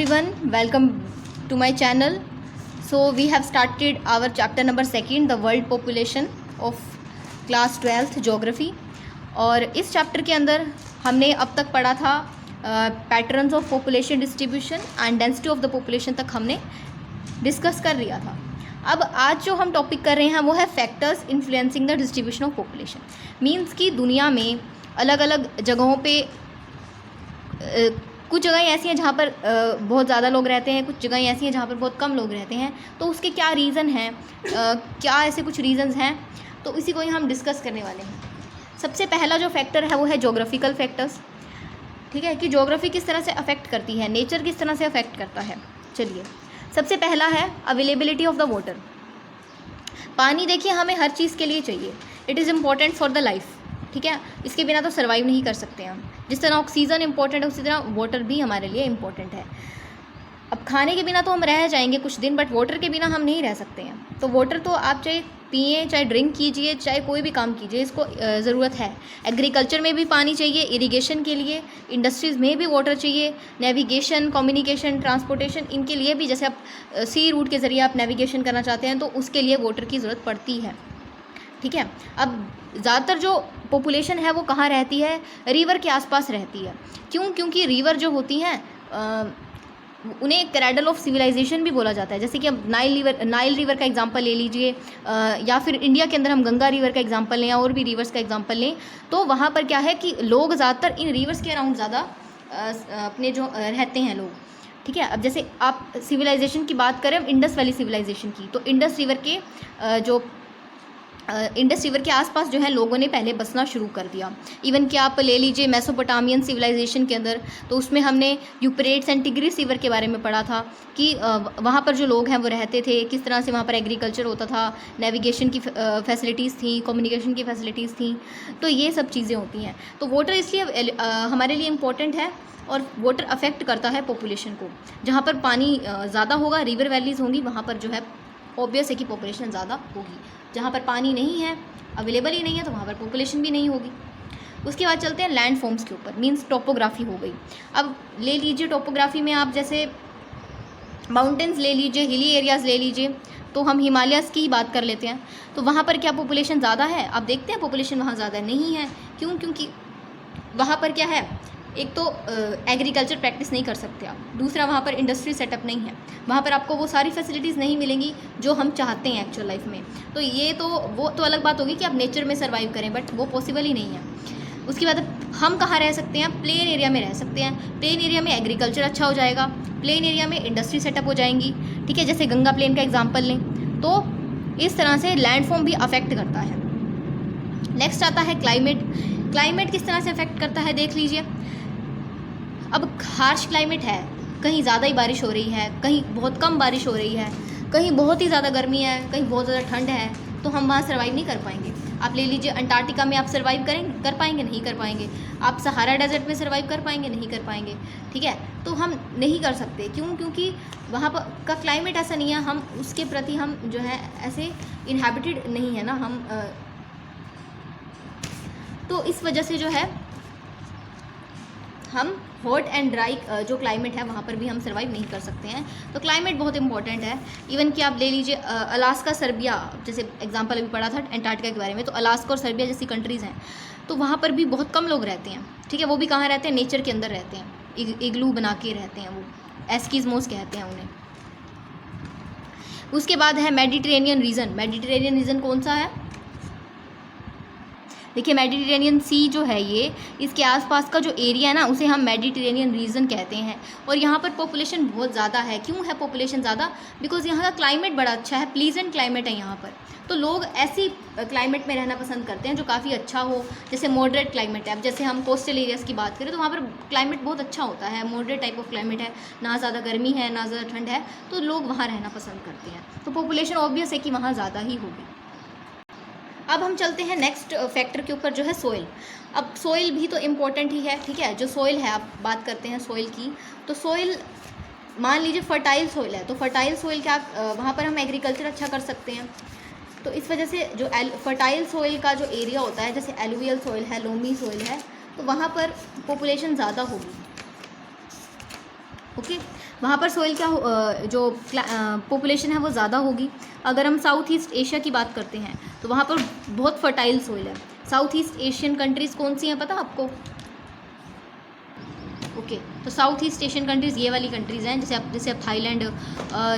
everyone, welcome to my channel. So we have started our chapter number 2, the world population of class 12th geography. और इस chapter के अंदर हमने अब तक पढ़ा था patterns of population distribution and density of the population तक हमने डिस्कस कर लिया था। अब आज जो हम टॉपिक कर रहे हैं वो है factors influencing the distribution of population. Means कि दुनिया में अलग अलग जगहों पे कुछ जगहें ऐसी हैं जहाँ पर बहुत ज़्यादा लोग रहते हैं, कुछ जगहें ऐसी हैं जहाँ पर बहुत कम लोग रहते हैं। तो उसके क्या रीज़न हैं, क्या ऐसे कुछ रीज़न्स हैं, तो इसी को ही हम डिस्कस करने वाले हैं। सबसे पहला जो फैक्टर है वो है जोग्राफिकल फैक्टर्स। ठीक है कि जोग्राफी किस तरह से अफेक्ट करती है, नेचर किस तरह से अफेक्ट करता है। चलिए, सबसे पहला है अवेलेबिलिटी ऑफ द वाटर। पानी देखिए हमें हर चीज़ के लिए चाहिए, it is important for the life. ठीक है, इसके बिना तो सर्वाइव नहीं कर सकते हम। जिस तरह ऑक्सीजन इंपॉर्टेंट है उसी तरह वाटर भी हमारे लिए इम्पॉर्टेंट है। अब खाने के बिना तो हम रह जाएंगे कुछ दिन, बट वाटर के बिना हम नहीं रह सकते हैं। तो वाटर तो आप चाहे पिए, चाहे ड्रिंक कीजिए, चाहे कोई भी काम कीजिए, इसको ज़रूरत है। एग्रीकल्चर में भी पानी चाहिए, इरिगेशन के लिए, इंडस्ट्रीज़ में भी वाटर चाहिए, नेविगेशन, कम्युनिकेशन, ट्रांसपोर्टेशन, इनके लिए भी। जैसे आप सी रूट के ज़रिए आप नेविगेशन करना चाहते हैं तो उसके लिए वाटर की ज़रूरत पड़ती है। ठीक है, अब ज़्यादातर जो पॉपुलेशन है वो कहाँ रहती है, रिवर के आसपास रहती है। क्यों? क्योंकि रिवर जो होती हैं उन्हें क्रैडल ऑफ सिविलाइजेशन भी बोला जाता है। जैसे कि अब नाइल रिवर का एग्जांपल ले लीजिए, या फिर इंडिया के अंदर हम गंगा रिवर का एग्जांपल लें, और भी रिवर्स का एग्जांपल लें, तो वहाँ पर क्या है कि लोग ज़्यादातर इन रिवर्स के अराउंड ज़्यादा अपने जो रहते हैं लोग। ठीक है, अब जैसे आप सिविलाइजेशन की बात करें, इंडस वैली सिविलाइजेशन की, तो इंडस रिवर के आसपास जो है लोगों ने पहले बसना शुरू कर दिया। इवन कि आप ले लीजिए मेसोपोटामियन सिविलाइजेशन के अंदर, तो उसमें हमने यूफ्रेट्स एंड टिग्रिस रिवर के बारे में पढ़ा था कि वहाँ पर जो लोग हैं वो रहते थे, किस तरह से वहाँ पर एग्रीकल्चर होता था, नेविगेशन की फैसिलिटीज़ थी, कम्युनिकेशन की फैसिलिटीज़ थी। तो ये सब चीज़ें होती हैं। तो वाटर इसलिए हमारे लिए इम्पोर्टेंट है, और वाटर अफेक्ट करता है पॉपुलेशन को। जहाँ पर पानी ज़्यादा होगा, रिवर वैलीज़ होंगी, वहाँ पर जो है ऑब्वियस है कि पॉपुलेशन ज़्यादा होगी। जहाँ पर पानी नहीं है, अवेलेबल ही नहीं है, तो वहाँ पर पॉपुलेशन भी नहीं होगी। उसके बाद चलते हैं लैंड फॉर्म्स के ऊपर, मींस टोपोग्राफी हो गई। अब ले लीजिए टोपोग्राफी में आप जैसे माउंटेन्स ले लीजिए, हिली एरियाज़ ले लीजिए, तो हम हिमालयस की ही बात कर लेते हैं। तो वहाँ पर क्या पॉपुलेशन ज़्यादा है? आप देखते हैं पॉपुलेशन वहाँ ज़्यादा नहीं है। क्यों? क्योंकि वहाँ पर क्या है, एक तो एग्रीकल्चर प्रैक्टिस नहीं कर सकते आप, दूसरा वहाँ पर इंडस्ट्री सेटअप नहीं है, वहाँ पर आपको वो सारी फैसिलिटीज़ नहीं मिलेंगी जो हम चाहते हैं एक्चुअल लाइफ में। तो ये तो वो तो अलग बात होगी कि आप नेचर में सर्वाइव करें, बट वो पॉसिबल ही नहीं है। उसके बाद हम कहाँ रह सकते हैं? प्लेन एरिया में रह सकते हैं। प्लेन एरिया में एग्रीकल्चर अच्छा हो जाएगा, प्लेन एरिया में इंडस्ट्री सेटअप हो जाएंगी। ठीक है, जैसे गंगा प्लेन का एग्जाम्पल लें, तो इस तरह से लैंड फॉर्म भी अफेक्ट करता है। नेक्स्ट आता है क्लाइमेट। क्लाइमेट किस तरह से अफेक्ट करता है देख लीजिए। अब हार्श क्लाइमेट है, कहीं ज़्यादा ही बारिश हो रही है, कहीं बहुत कम बारिश हो रही है, कहीं बहुत ही ज़्यादा गर्मी है, कहीं बहुत ज़्यादा ठंड है, तो हम वहाँ सर्वाइव नहीं कर पाएंगे। आप ले लीजिए अंटार्कटिका में, आप सर्वाइव कर पाएंगे? नहीं कर पाएंगे। आप सहारा डेजर्ट में सर्वाइव कर पाएंगे? नहीं कर पाएंगे। ठीक है, तो हम नहीं कर सकते। क्यों? क्योंकि वहाँ पर का क्लाइमेट ऐसा नहीं है, हम उसके प्रति हम जो है ऐसे इनहेबिटेड नहीं है ना हम, तो इस वजह से जो है हम हॉट एंड ड्राई जो क्लाइमेट है वहाँ पर भी हम सर्वाइव नहीं कर सकते हैं। तो क्लाइमेट बहुत इंपॉर्टेंट है। इवन कि आप ले लीजिए अलास्का, सर्बिया, जैसे एग्जांपल अभी पढ़ा था एंटार्कटिका के बारे में, तो अलास्का और सर्बिया जैसी कंट्रीज़ हैं, तो वहाँ पर भी बहुत कम लोग रहते हैं। ठीक है, वो भी कहाँ रहते हैं? नेचर के अंदर रहते हैं, इग्लू बना के रहते हैं, वो एस्किमोस कहते हैं उन्हें। उसके बाद है मेडिटेरेनियन रीजन। मेडिटेरेनियन रीजन कौन सा है? देखिए, मेडिटेरेनियन सी जो है ये, इसके आसपास का जो एरिया है ना, उसे हम मेडिटेरेनियन रीजन कहते हैं। और यहाँ पर पॉपुलेशन बहुत ज़्यादा है। क्यों है पॉपुलेशन ज़्यादा? बिकॉज यहाँ का क्लाइमेट बड़ा अच्छा है, प्लीजेंट क्लाइमेट है यहाँ पर। तो लोग ऐसी क्लाइमेट में रहना पसंद करते हैं जो काफ़ी अच्छा हो। जैसे मॉडरेट क्लाइमेट है, अब जैसे हम कोस्टल एरियाज़ की बात करें तो वहाँ पर क्लाइमेट बहुत अच्छा होता है, मॉडरेट टाइप ऑफ क्लाइमेट है, ना ज़्यादा गर्मी है ना ज़्यादा ठंड है, तो लोग वहाँ रहना पसंद करते हैं। तो पॉपुलेशन ऑब्वियस है कि वहाँ ज़्यादा ही होगी। अब हम चलते हैं नेक्स्ट फैक्टर के ऊपर, जो है सोइल। अब सोइल भी तो इम्पोर्टेंट ही है। ठीक है, जो सोइल है, आप बात करते हैं सोइल की, तो सोइल मान लीजिए फर्टाइल सोइल है, तो फर्टाइल सोइल क्या वहाँ पर हम एग्रीकल्चर अच्छा कर सकते हैं। तो इस वजह से जो फर्टाइल सोइल का जो एरिया होता है, जैसे एलुवियल सोइल है, लोमी सोइल है, तो वहाँ पर पॉपुलेशन ज़्यादा होगी। ओके, वहाँ पर सोइल क्या जो पॉपुलेशन है वो ज़्यादा होगी। अगर हम साउथ ईस्ट एशिया की बात करते हैं तो वहाँ पर बहुत फर्टाइल सोइल है। साउथ ईस्ट एशियन कंट्रीज़ कौन सी हैं पता आपको? ओके, तो साउथ ईस्ट एशियन कंट्रीज़ ये वाली कंट्रीज़ हैं, जैसे आप थाईलैंड,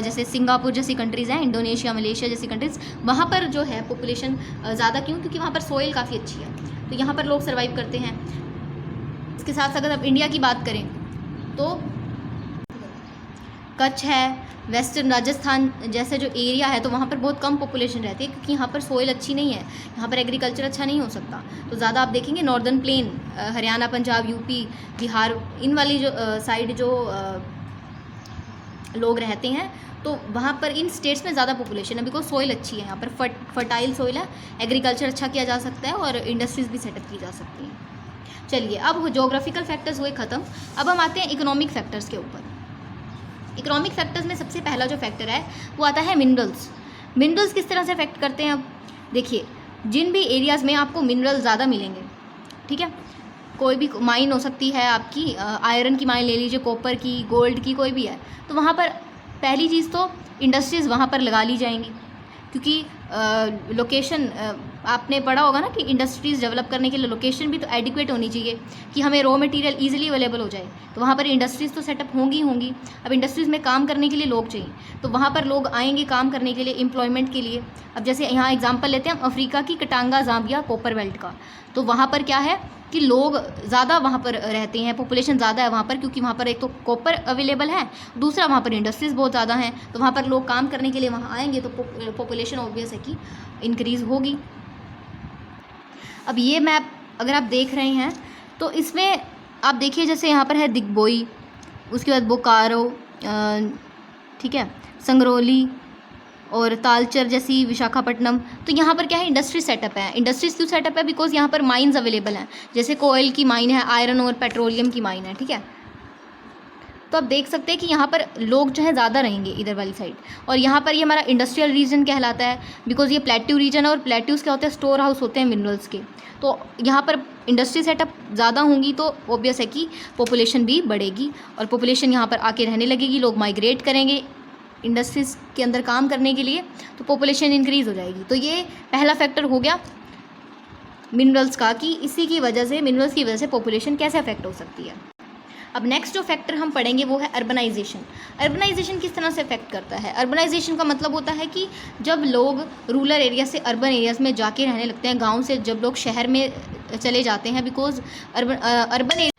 जैसे सिंगापुर जैसी कंट्रीज़ हैं, इंडोनेशिया, मलेशिया जैसी कंट्रीज़। वहाँ पर जो है पॉपुलेशन ज़्यादा, क्यों? क्योंकि वहाँ पर सोइल काफ़ी अच्छी है, तो यहाँ पर लोग सर्वाइव करते हैं। इसके साथ अगर आप इंडिया की बात करें तो कच्छ है, वेस्टर्न राजस्थान जैसे जो एरिया है, तो वहाँ पर बहुत कम पॉपुलेशन रहती है, क्योंकि यहाँ पर सोइल अच्छी नहीं है, यहाँ पर एग्रीकल्चर अच्छा नहीं हो सकता। तो ज़्यादा आप देखेंगे northern plain, Haryana, Punjab, UP, Bihar, इन वाली जो साइड जो लोग रहते हैं, तो वहाँ पर इन स्टेट्स में ज़्यादा पॉपुलेशन है, बिकॉज सोइल अच्छी है, यहाँ पर फर्टाइल सोइल है, एग्रीकल्चर अच्छा किया जा सकता है और इंडस्ट्रीज़ भी सेटअप की जा सकती हैं। चलिए, अब जोग्राफिकल फैक्टर्स हुए ख़त्म। अब हम आते हैं इकोनॉमिक फैक्टर्स के ऊपर। इकोनॉमिक फैक्टर्स में सबसे पहला जो फैक्टर है वो आता है मिनरल्स। मिनरल्स किस तरह से अफेक्ट करते हैं? अब देखिए, जिन भी एरियाज़ में आपको मिनरल ज़्यादा मिलेंगे, ठीक है, कोई भी माइन हो सकती है आपकी, आयरन की माइन ले लीजिए, कॉपर की, गोल्ड की, कोई भी है, तो वहाँ पर पहली चीज़ तो इंडस्ट्रीज़ वहाँ पर लगा ली जाएंगी, क्योंकि लोकेशन आपने पढ़ा होगा ना कि इंडस्ट्रीज़ डेवलप करने के लिए लोकेशन भी तो एडिक्वेट होनी चाहिए, कि हमें रॉ मटेरियल इजीली अवेलेबल हो जाए, तो वहाँ पर इंडस्ट्रीज़ तो सेटअप होंगी। अब इंडस्ट्रीज़ में काम करने के लिए लोग चाहिए, तो वहाँ पर लोग आएंगे काम करने के लिए, एम्प्लॉयमेंट के लिए। अब जैसे यहाँ एग्जांपल लेते हैं हम अफ्रीका की कटांगा ज़ाम्बिया कॉपर बेल्ट का, तो वहाँ पर क्या है कि लोग ज़्यादा वहाँ पर रहते हैं, पॉपुलेशन ज़्यादा है वहाँ पर, क्योंकि वहाँ पर एक तो कॉपर अवेलेबल है, दूसरा वहाँ पर इंडस्ट्रीज़ बहुत ज़्यादा हैं, तो वहाँ पर लोग काम करने के लिए वहाँ आएंगे, तो पॉपुलेशन ऑब्वियस है कि इंक्रीज़ होगी। अब ये मैप अगर आप देख रहे हैं तो इसमें आप देखिए, जैसे यहाँ पर है दिग्बोई, उसके बाद बोकारो, ठीक है, संगरौली और तालचर जैसी विशाखापट्टनम, तो यहाँ पर क्या है, इंडस्ट्री सेटअप है। इंडस्ट्रीज क्यों सेटअप है? बिकॉज यहाँ पर माइंस अवेलेबल हैं, जैसे कोयल की माइन है, आयरन और पेट्रोलियम की माइन है, ठीक है। तो आप देख सकते हैं कि यहाँ पर लोग जो है ज़्यादा रहेंगे इधर वाली साइड, और यहाँ पर ये हमारा इंडस्ट्रियल रीजन कहलाता है, बिकॉज ये प्लेट्यू रीजन है, और प्लेट्यूज़ क्या होते हैं, स्टोर हाउस होते हैं मिनरल्स के। तो यहाँ पर इंडस्ट्री सेटअप ज़्यादा होंगी तो ऑब्वियस है कि पॉपुलेशन भी बढ़ेगी, और पॉपुलेशन यहाँ पर आके रहने लगेगी, लोग माइग्रेट करेंगे इंडस्ट्रीज़ के अंदर काम करने के लिए, तो पॉपुलेशन इंक्रीज़ हो जाएगी। तो ये पहला फैक्टर हो गया मिनरल्स का, कि इसी की वजह से, मिनरल्स की वजह से पॉपुलेशन कैसे अफेक्ट हो सकती है। अब नेक्स्ट जो फैक्टर हम पढ़ेंगे वो है अर्बनाइजेशन। अर्बनाइजेशन किस तरह से अफेक्ट करता है? अर्बनाइजेशन का मतलब होता है कि जब लोग रूरल एरिया से अर्बन एरियाज़ में जाके रहने लगते हैं, गांव से जब लोग शहर में चले जाते हैं, बिकॉज अर्बन एरिया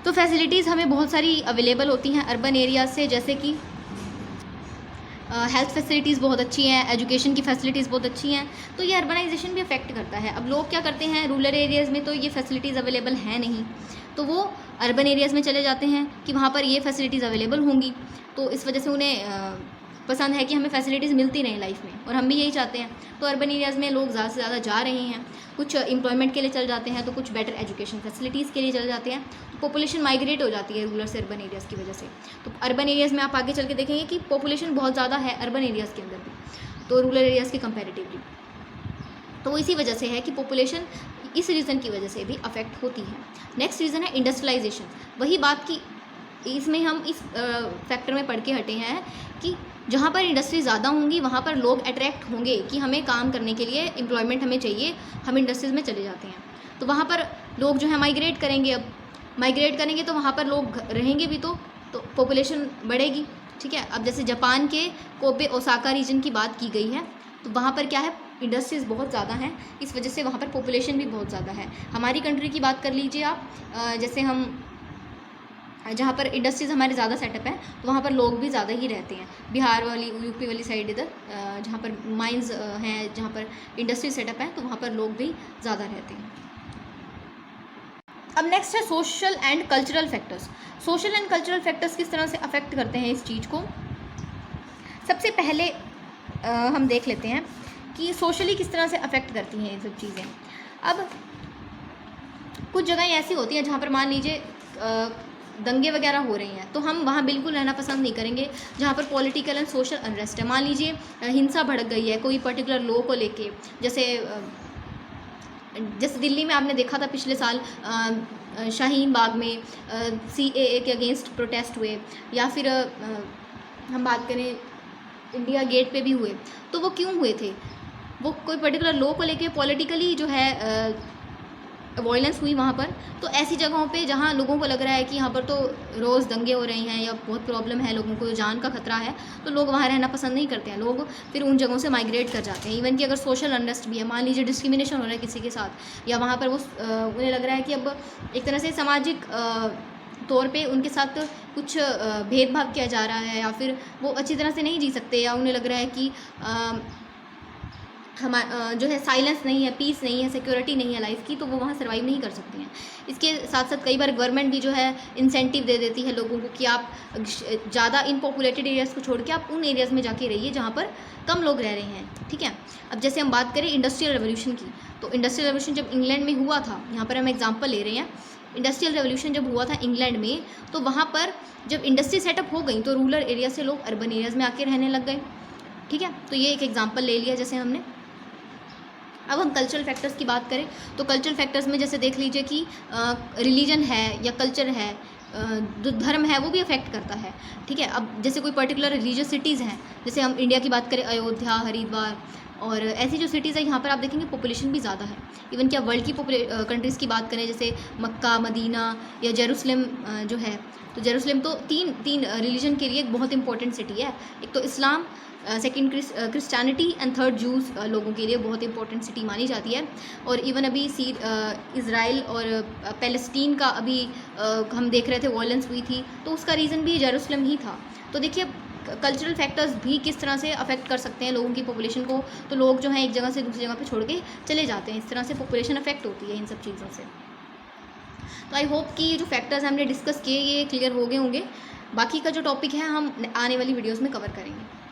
तो फैसिलिटीज़ हमें बहुत सारी अवेलेबल होती हैं अर्बन एरिया से, जैसे कि हेल्थ फैसिलिटीज़ बहुत अच्छी हैं, एजुकेशन की फैसिलिटीज़ बहुत अच्छी हैं, तो ये अर्बनाइजेशन भी अफेक्ट करता है। अब लोग क्या करते हैं, रूरल एरियाज़ में तो ये फैसिलिटीज़ अवेलेबल हैं नहीं, तो वो अर्बन एरियाज़ में चले जाते हैं कि वहाँ पर ये फैसिलिटीज़ अवेलेबल होंगी, तो इस वजह से उन्हें पसंद है कि हमें फैसिलिटीज़ मिलती रहें लाइफ में, और हम भी यही चाहते हैं। तो अर्बन एरियाज़ में लोग ज़्यादा से ज़्यादा जा रहे हैं, कुछ एम्प्लॉयमेंट के लिए चल जाते हैं, तो कुछ बेटर एजुकेशन फैसिलिटीज़ के लिए चल जाते हैं, तो पॉपुलेशन माइग्रेट हो जाती है रूरल से अर्बन एरियाज़ की वजह से। तो अर्बन एरियाज़ में आप आगे चल के देखेंगे कि पॉपुलेशन बहुत ज़्यादा है अर्बन एरियाज़ के अंदर भी, तो रूरल एरियाज़ के कंपेरेटिवली, तो इसी वजह से है कि पॉपुलेशन इस रीज़न की वजह से भी अफेक्ट होती है। नेक्स्ट रीज़न है इंडस्ट्रियलाइजेशन। वही बात की इसमें हम इस फैक्टर में पढ़ के हटे हैं कि जहाँ पर इंडस्ट्री ज़्यादा होंगी वहाँ पर लोग अट्रैक्ट होंगे कि हमें काम करने के लिए एम्प्लॉयमेंट हमें चाहिए, हम इंडस्ट्रीज़ में चले जाते हैं, तो वहाँ पर लोग जो है माइग्रेट करेंगे। अब माइग्रेट करेंगे तो वहाँ पर लोग रहेंगे भी, तो पॉपुलेशन बढ़ेगी, ठीक है। अब जैसे जापान के कोबे ओसाका रीजन की बात की गई है, तो वहाँ पर क्या है, इंडस्ट्रीज़ बहुत ज़्यादा हैं, इस वजह से वहाँ पर पॉपुलेशन भी बहुत ज़्यादा है। हमारी कंट्री की बात कर लीजिए आप, जैसे हम जहाँ पर इंडस्ट्रीज़ हमारे ज़्यादा सेटअप है, तो वहाँ पर लोग भी ज़्यादा ही रहते हैं। बिहार वाली, यूपी वाली साइड इधर जहाँ पर माइंस हैं, जहाँ पर इंडस्ट्री सेटअप है, तो वहाँ पर लोग भी ज़्यादा रहते हैं। अब नेक्स्ट है social and cultural factors. Social and cultural factors किस तरह से अफेक्ट करते हैं इस चीज़ को? सबसे पहले हम देख लेते हैं कि सोशली किस तरह से अफेक्ट करती हैं ये सब चीज़ें। अब कुछ जगहें ऐसी होती हैं जहाँ पर मान लीजिए दंगे वगैरह हो रही हैं, तो हम वहाँ बिल्कुल रहना पसंद नहीं करेंगे जहाँ पर पॉलिटिकल एंड सोशल अनरेस्ट है। मान लीजिए हिंसा भड़क गई है कोई पर्टिकुलर लॉ को लेके, जैसे दिल्ली में आपने देखा था पिछले साल शाहीन बाग में CAA के अगेंस्ट प्रोटेस्ट हुए, या फिर हम बात करें इंडिया गेट पे भी हुए, तो वो क्यों हुए थे? वो कोई पर्टिकुलर लॉ को लेके पॉलिटिकली जो है वायलेंस हुई वहाँ पर। तो ऐसी जगहों पे जहाँ लोगों को लग रहा है कि यहाँ पर तो रोज़ दंगे हो रहे हैं या बहुत प्रॉब्लम है, लोगों को जान का खतरा है, तो लोग वहाँ रहना पसंद नहीं करते हैं। लोग फिर उन जगहों से माइग्रेट कर जाते हैं। इवन कि अगर सोशल अनरेस्ट भी है, मान लीजिए डिस्क्रिमिनेशन हो रहा है किसी के साथ, या वहाँ पर वो उन्हें लग रहा है कि अब एक तरह से सामाजिक तौर पे उनके साथ कुछ भेदभाव किया जा रहा है, या फिर वो अच्छी तरह से नहीं जी सकते, या उन्हें लग रहा है कि जो है साइलेंस नहीं है, पीस नहीं है, सिक्योरिटी नहीं है लाइफ की, तो वो वहाँ सर्वाइव नहीं कर सकते हैं। इसके साथ साथ कई बार गवर्नमेंट भी जो है इंसेंटिव दे देती है लोगों को कि आप ज़्यादा इन पॉपुलेटेड एरियाज़ को छोड़ के आप उन एरियाज़ में जाके रहिए जहाँ पर कम लोग रह रहे हैं, ठीक है। अब जैसे हम बात करें इंडस्ट्रियल रेवोल्यूशन की, तो इंडस्ट्रियल रेवोल्यूशन जब इंग्लैंड में हुआ था, यहाँ पर हम एग्जाम्पल ले रहे हैं, इंडस्ट्रियल रेवोल्यूशन जब हुआ था इंग्लैंड में, तो वहाँ पर जब इंडस्ट्री सेटअप हो गई तो रूरल एरिया से लोग अर्बन एरियाज़ में आके रहने लग गए, ठीक है। तो ये एक एग्जाम्पल ले लिया जैसे हमने। अब हम कल्चरल फैक्टर्स की बात करें, तो कल्चरल फैक्टर्स में जैसे देख लीजिए कि रिलीजन है या कल्चर है, जो धर्म है वो भी अफेक्ट करता है, ठीक है। अब जैसे कोई पर्टिकुलर रिलीजियस सिटीज़ हैं, जैसे हम इंडिया की बात करें अयोध्या, हरिद्वार और ऐसी जो सिटीज़ है, यहाँ पर आप देखेंगे पॉपुलेशन भी ज़्यादा है। इवन क्या वर्ल्ड की कंट्रीज़ की बात करें, जैसे मक्का, मदीना या जेरूसलम जो है, तो जेरूसलम तो तीन रिलीजन के लिए एक बहुत इंपॉर्टेंट सिटी है। एक तो Islam, second Christianity and third Jews लोगों के लिए बहुत इंपॉर्टेंट सिटी मानी जाती है। और इवन अभी इज़राइल और पैलेस्टीन का अभी हम देख रहे थे वॉयलेंस हुई थी, तो उसका रीज़न भी जेरूसलम ही था। तो देखिए कल्चरल फैक्टर्स भी किस तरह से अफेक्ट कर सकते हैं लोगों की पॉपुलेशन को। तो लोग जो हैं एक जगह से दूसरी जगह पे छोड़ के चले जाते हैं, इस तरह से पॉपुलेशन अफेक्ट होती है इन सब चीज़ों से। तो आई होप कि ये जो फैक्टर्स हमने डिस्कस किए ये क्लियर हो गए होंगे। बाकी का जो टॉपिक है हम आने वाली वीडियोज़ में कवर करेंगे।